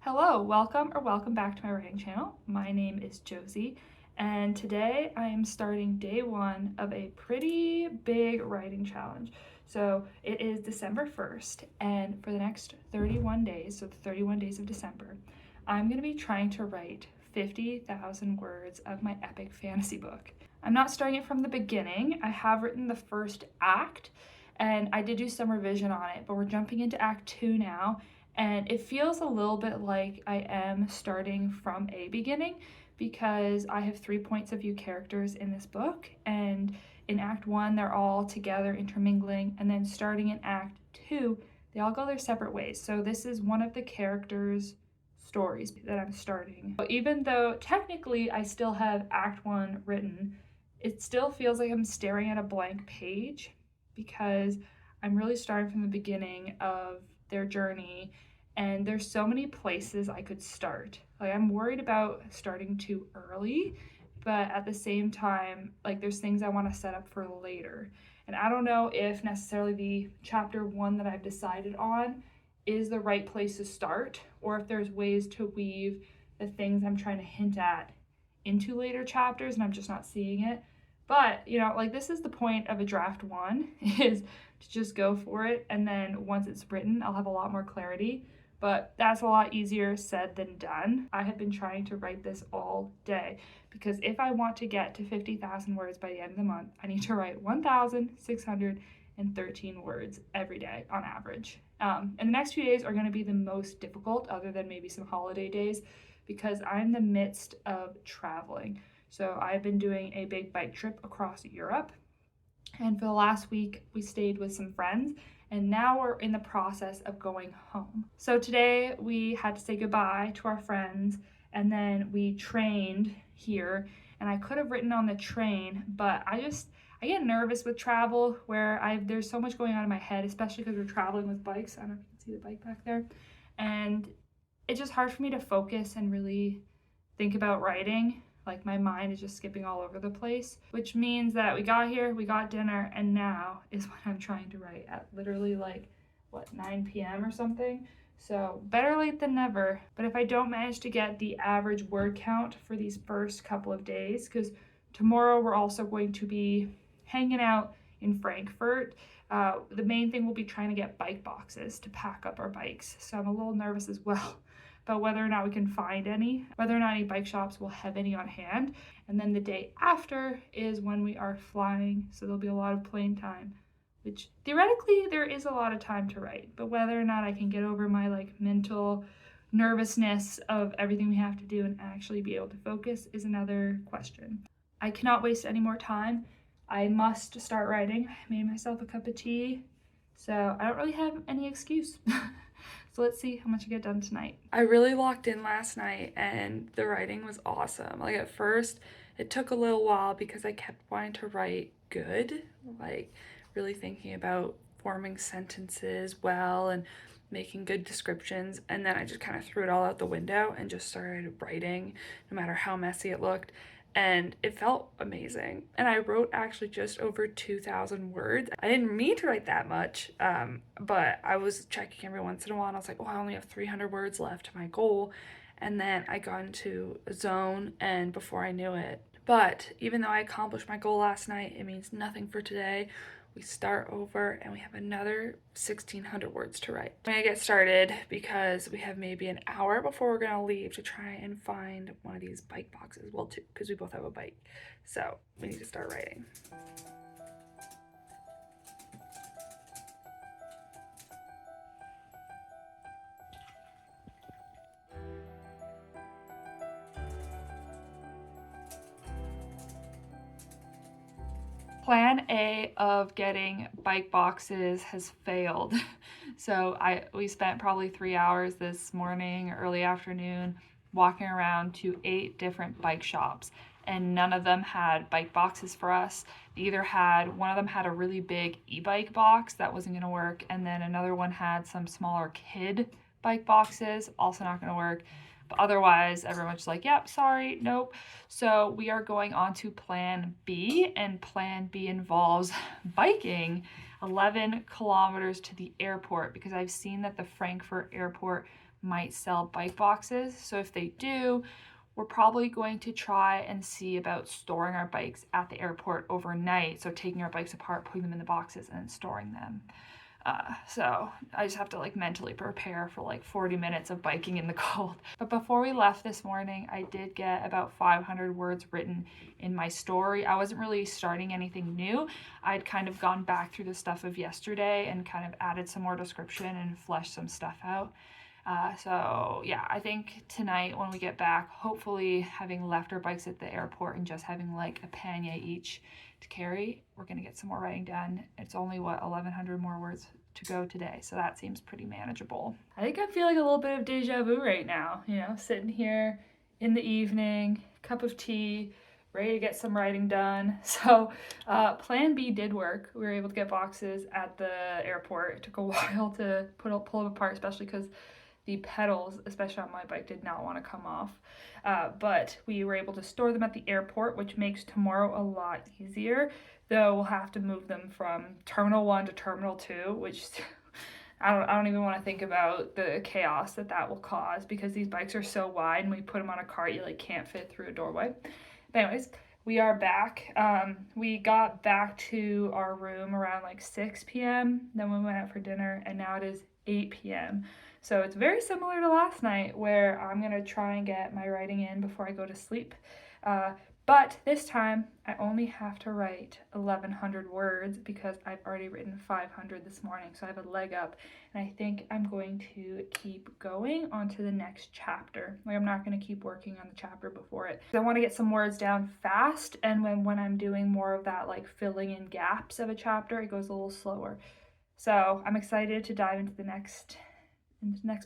Hello, welcome back to my writing channel. My name is Josie, and today I am starting day one of a pretty big writing challenge. So it is December 1st, and for the next 31 days, so the 31 days of December, I'm going to be trying to write 50,000 words of my epic fantasy book. I'm not starting it from the beginning. I have written the first act, and I did do some revision on it, but we're jumping into Act 2 now. And it feels a little bit like I am starting from a beginning because I have 3 points of view characters in this book, and in Act 1 they're all together intermingling, and then starting in Act 2 they all go their separate ways. So this is one of the characters' stories that I'm starting. Even though technically I still have Act 1 written, it still feels like I'm staring at a blank page because I'm really starting from the beginning of their journey, and there's so many places I could start. Like, I'm worried about starting too early, but at the same time, like, there's things I want to set up for later. And I don't know if necessarily the chapter 1 that I've decided on is the right place to start, or if there's ways to weave the things I'm trying to hint at into later chapters and I'm just not seeing it. But, you know, like, this is the point of a draft 1, is to just go for it, and then once it's written I'll have a lot more clarity. But that's a lot easier said than done. I have been trying to write this all day because if I want to get to 50,000 words by the end of the month, I need to write 1,613 words every day on average. And the next few days are going to be the most difficult, other than maybe some holiday days, because I'm in the midst of traveling. So I've been doing a big bike trip across Europe, and for the last week we stayed with some friends, and now we're in the process of going home. So today we had to say goodbye to our friends, and then we trained here, and I could have written on the train, but I get nervous with travel where there's so much going on in my head, especially because we're traveling with bikes. I don't know if you can see the bike back there. And it's just hard for me to focus and really think about writing. Like, my mind is just skipping all over the place, which means that we got here, we got dinner, and now is when I'm trying to write at literally 9 p.m. or something. So better late than never. But if I don't manage to get the average word count for these first couple of days, because tomorrow we're also going to be hanging out in Frankfurt, the main thing will be trying to get bike boxes to pack up our bikes. So I'm a little nervous as well about whether or not we can find any, whether or not any bike shops will have any on hand. And then the day after is when we are flying, so there'll be a lot of plane time, which theoretically there is a lot of time to write, but whether or not I can get over my mental nervousness of everything we have to do and actually be able to focus is another question. I cannot waste any more time. I must start writing. I made myself a cup of tea, so I don't really have any excuse. So let's see how much I get done tonight. I really locked in last night, and the writing was awesome. Like, at first it took a little while because I kept wanting to write good, really thinking about forming sentences well and making good descriptions, and then I just kind of threw it all out the window and just started writing no matter how messy it looked. And it felt amazing. And I wrote actually just over 2,000 words. I didn't mean to write that much, but I was checking every once in a while, and I was like, oh, I only have 300 words left to my goal. And then I got into a zone, and before I knew it. But even though I accomplished my goal last night, it means nothing for today. We start over and we have another 1,600 words to write. I'm gonna get started because we have maybe an hour before we're gonna leave to try and find one of these bike boxes. Well, two, because we both have a bike. So we need to start writing. Plan A of getting bike boxes has failed. So we spent probably 3 hours this morning, early afternoon, walking around to 8 different bike shops, and none of them had bike boxes for us. One of them had a really big e-bike box that wasn't gonna work, and then another one had some smaller kid bike boxes, also not gonna work. But otherwise, everyone's just like, yep, sorry, nope. So we are going on to plan B, and plan B involves biking 11 kilometers to the airport, because I've seen that the Frankfurt airport might sell bike boxes. So if they do, we're probably going to try and see about storing our bikes at the airport overnight. So taking our bikes apart, putting them in the boxes, and then storing them. So I just have to like mentally prepare for like 40 minutes of biking in the cold. But before we left this morning, I did get about 500 words written in my story. I wasn't really starting anything new. I'd kind of gone back through the stuff of yesterday and kind of added some more description and fleshed some stuff out. So yeah, I think tonight when we get back, hopefully having left our bikes at the airport and just having like a pannier each to carry, we're gonna get some more writing done. It's only 1,100 more words to go today, so that seems pretty manageable. I think I'm feeling a little bit of deja vu right now, you know, sitting here in the evening, cup of tea, ready to get some writing done. So plan B did work. We were able to get boxes at the airport. It took a while to pull them apart, especially because the pedals, especially on my bike, did not want to come off. But we were able to store them at the airport, which makes tomorrow a lot easier, though we'll have to move them from Terminal 1 to Terminal 2, which I don't even want to think about the chaos that will cause, because these bikes are so wide and when you put them on a cart, you like can't fit through a doorway. But anyways, we are back. We got back to our room around like 6 p.m. Then we went out for dinner, and now it is 8 p.m. So it's very similar to last night, where I'm going to try and get my writing in before I go to sleep. But this time, I only have to write 1,100 words because I've already written 500 this morning, so I have a leg up. And I think I'm going to keep going on to the next chapter. Like, I'm not going to keep working on the chapter before it. I want to get some words down fast, and when I'm doing more of that, like filling in gaps of a chapter, it goes a little slower. So I'm excited to dive into the next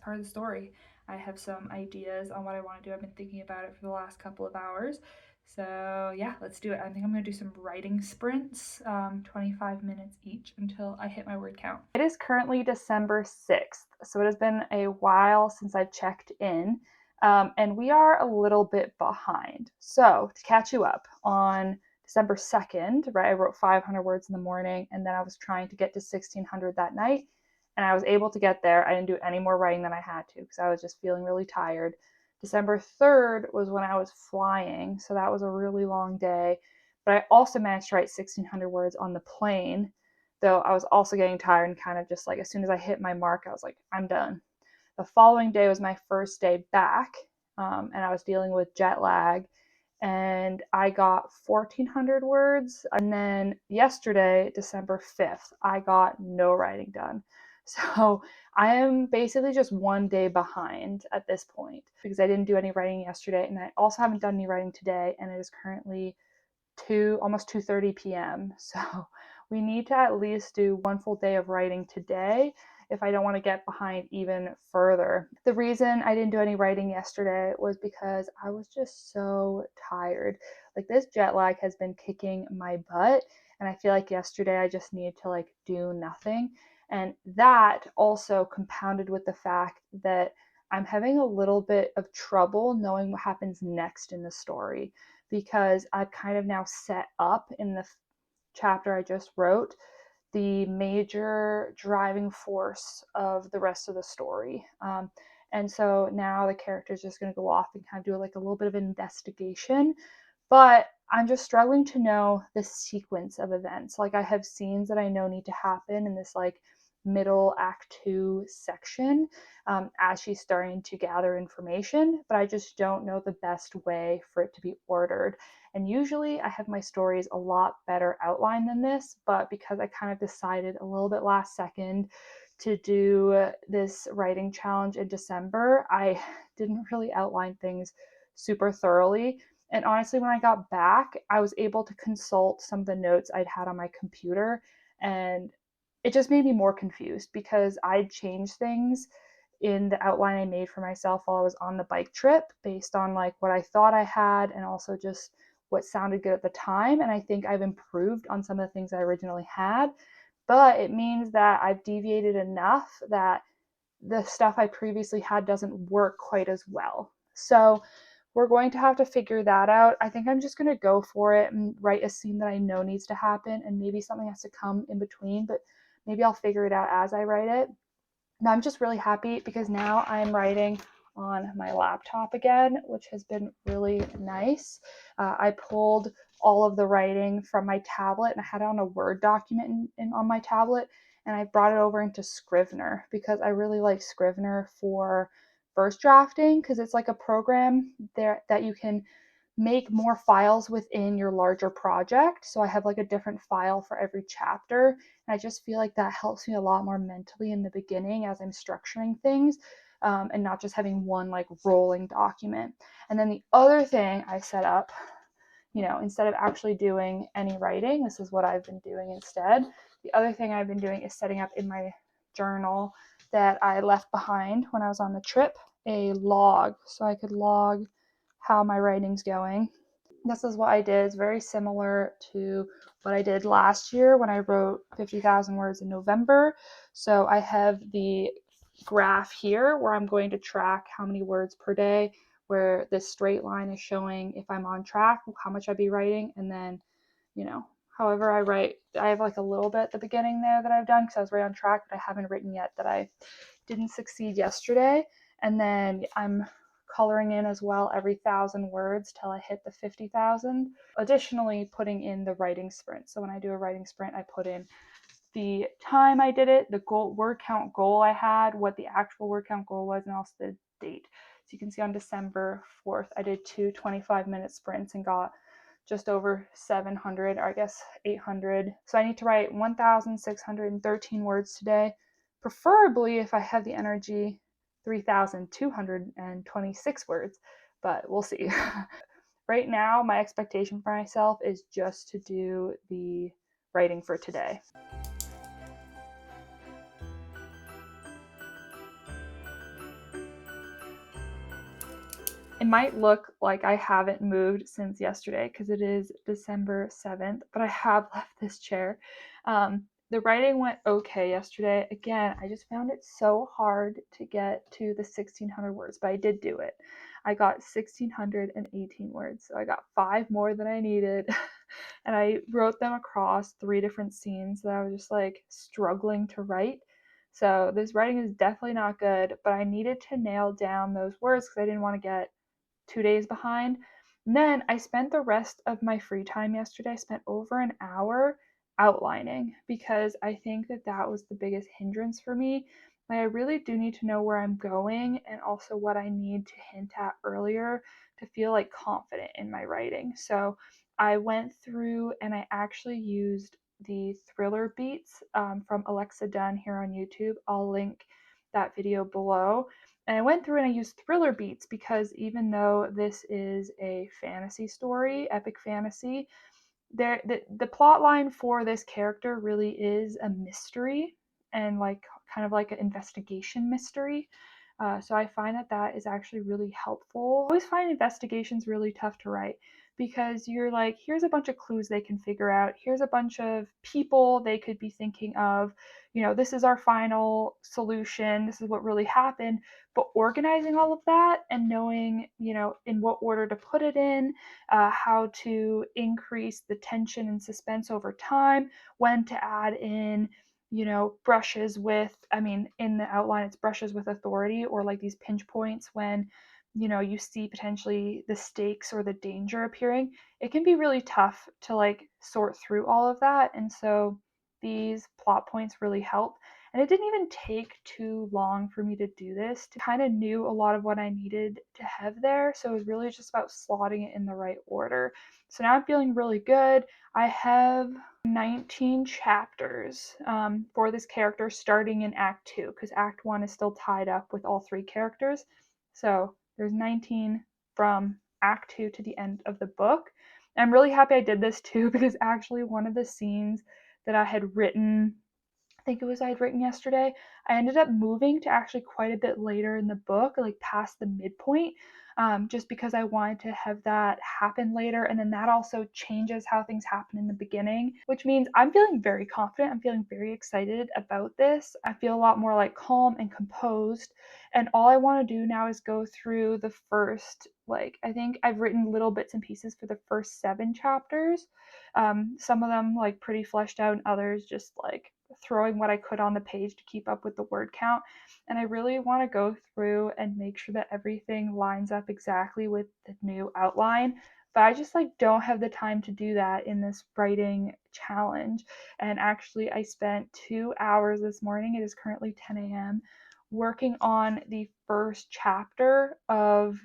part of the story. I have some ideas on what I want to do. I've been thinking about it for the last couple of hours. So yeah, let's do it. I think I'm going to do some writing sprints, 25 minutes each until I hit my word count. It is currently December 6th, so it has been a while since I checked in, and we are a little bit behind. So to catch you up, on December 2nd, right, I wrote 500 words in the morning, and then I was trying to get to 1,600 that night, and I was able to get there. I didn't do any more writing than I had to because I was just feeling really tired. December 3rd was when I was flying, so that was a really long day. But I also managed to write 1,600 words on the plane, though I was also getting tired and kind of just like, as soon as I hit my mark, I was like, I'm done. The following day was my first day back, and I was dealing with jet lag, and I got 1,400 words. And then yesterday, December 5th, I got no writing done. So I am basically just one day behind at this point because I didn't do any writing yesterday, and I also haven't done any writing today, and it is currently almost 2:30 p.m. So we need to at least do one full day of writing today if I don't want to get behind even further. The reason I didn't do any writing yesterday was because I was just so tired. Like, this jet lag has been kicking my butt, and I feel like yesterday I just needed to like do nothing. And that also compounded with the fact that I'm having a little bit of trouble knowing what happens next in the story, because I've kind of now set up in the chapter I just wrote the major driving force of the rest of the story. And so now the character is just going to go off and kind of do like a little bit of investigation, but I'm just struggling to know the sequence of events. Like, I have scenes that I know need to happen in this like middle act 2 section, as she's starting to gather information, but I just don't know the best way for it to be ordered. And usually I have my stories a lot better outlined than this, but because I kind of decided a little bit last second to do this writing challenge in December, I didn't really outline things super thoroughly. And honestly, when I got back, I was able to consult some of the notes I'd had on my computer, and it just made me more confused because I'd changed things in the outline I made for myself while I was on the bike trip based on like what I thought I had and also just what sounded good at the time. And I think I've improved on some of the things I originally had, but it means that I've deviated enough that the stuff I previously had doesn't work quite as well. So we're going to have to figure that out. I think I'm just going to go for it and write a scene that I know needs to happen, and maybe something has to come in between, but maybe I'll figure it out as I write it. Now I'm just really happy because now I'm writing on my laptop again, which has been really nice. I pulled all of the writing from my tablet and I had it on a Word document on my tablet, and I brought it over into Scrivener because I really like Scrivener for first drafting because it's like a program there that you can make more files within your larger project. So I have like a different file for every chapter. And I just feel like that helps me a lot more mentally in the beginning as I'm structuring things, and not just having one like rolling document. And then the other thing I set up, instead of actually doing any writing, this is what I've been doing instead. The other thing I've been doing is setting up in my journal that I left behind when I was on the trip a log so I could log how my writing's going. This is what I did. It's very similar to what I did last year when I wrote 50,000 words in November. So I have the graph here where I'm going to track how many words per day, where this straight line is showing if I'm on track, how much I'd be writing, and then, however I write, I have like a little bit at the beginning there that I've done because I was right on track, but I haven't written yet that I didn't succeed yesterday. And then I'm coloring in as well every 1,000 words till I hit the 50,000. Additionally, putting in the writing sprint. So when I do a writing sprint, I put in the time I did it, the word count goal I had, what the actual word count goal was, and also the date. So you can see on December 4th, I did 2 25-minute sprints and got just over 700, or I guess 800. So I need to write 1,613 words today. Preferably, if I have the energy, 3,226 words, but we'll see. Right now, my expectation for myself is just to do the writing for today. It might look like I haven't moved since yesterday because it is December 7th, but I have left this chair. The writing went okay yesterday. Again, I just found it so hard to get to the 1,600 words, but I did do it. I got 1,618 words, so I got 5 more than I needed. And I wrote them across 3 different scenes that I was just like struggling to write. So this writing is definitely not good, but I needed to nail down those words because I didn't want to get 2 days behind. And then I spent the rest of my free time yesterday, I spent over an hour outlining because I think that that was the biggest hindrance for me. Like, I really do need to know where I'm going and also what I need to hint at earlier to feel like confident in my writing. So I went through and I actually used the thriller beats from Alexa Dunn here on YouTube. I'll link that video below. And I went through and I used thriller beats because even though this is a fantasy story, epic fantasy, the plot line for this character really is a mystery and like kind of like an investigation mystery. So I find that that is actually really helpful. I always find investigations really tough to write because you're like, here's a bunch of clues they can figure out. Here's a bunch of people they could be thinking of. This is our final solution. This is what really happened. But organizing all of that and knowing, in what order to put it in, how to increase the tension and suspense over time, when to add in, brushes with, in the outline, it's brushes with authority or like these pinch points when, you see potentially the stakes or the danger appearing. It can be really tough to like sort through all of that. And so these plot points really help. And it didn't even take too long for me to do this. I kind of knew a lot of what I needed to have there. So it was really just about slotting it in the right order. So now I'm feeling really good. I have 19 chapters for this character starting in Act 2 because Act 1 is still tied up with all 3 characters. So there's 19 from Act 2 to the end of the book. And I'm really happy I did this too because actually one of the scenes that I had written, I think it was I had written yesterday, I ended up moving to actually quite a bit later in the book, like past the midpoint, just because I wanted to have that happen later. And then that also changes how things happen in the beginning, which means I'm feeling very confident. I'm feeling very excited about this. I feel a lot more like calm and composed. And all I want to do now is go through the first, I think I've written little bits and pieces for the first 7 chapters. Some of them like pretty fleshed out and others just like throwing what I could on the page to keep up with the word count. And I really want to go through and make sure that everything lines up exactly with the new outline. But I just like don't have the time to do that in this writing challenge. And actually, I spent 2 hours this morning. It is currently 10 a.m. working on the first chapter of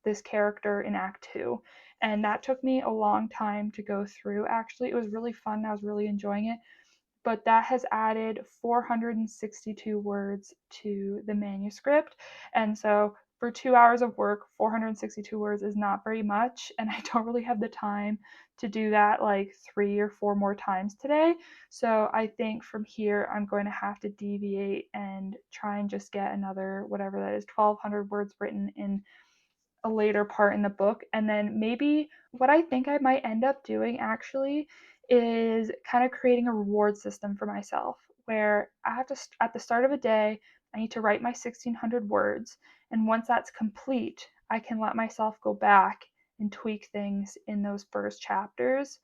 this character in Act 2. And that took me a long time to go through. Actually, it was really fun. I was really enjoying it, but that has added 462 words to the manuscript. And so for 2 hours of work, 462 words is not very much. And I don't really have the time to do that like 3 or 4 more times today. So I think from here, I'm going to have to deviate and try and just get another, whatever that is, 1,200 words written in a later part in the book. And then maybe what I think I might end up doing actually is kind of creating a reward system for myself where I have to, at the start of a day, I need to write my 1,600 words. And once that's complete, I can let myself go back and tweak things in those first chapters,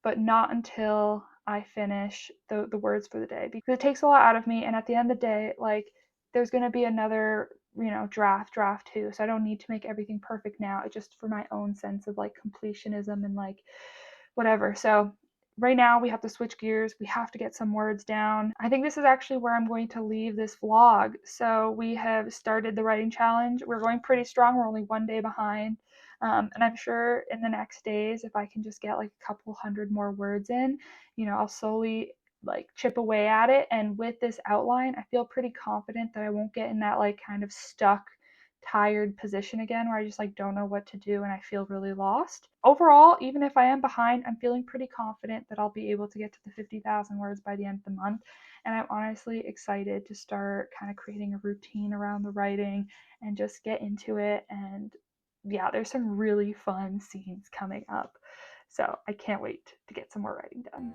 but not until I finish the words for the day, because it takes a lot out of me. And at the end of the day, like, there's going to be another, draft 2. So I don't need to make everything perfect now. It's just for my own sense of like completionism and like whatever. So right now we have to switch gears. We have to get some words down. I think this is actually where I'm going to leave this vlog. So we have started the writing challenge. We're going pretty strong. We're only one day behind. And I'm sure in the next days, if I can just get like a couple hundred more words in, I'll slowly like chip away at it. And with this outline, I feel pretty confident that I won't get in that like kind of stuck, tired position again where I just like don't know what to do and I feel really lost. Overall, even if I am behind, I'm feeling pretty confident that I'll be able to get to the 50,000 words by the end of the month. And I'm honestly excited to start kind of creating a routine around the writing and just get into it. And yeah, there's some really fun scenes coming up. So I can't wait to get some more writing done.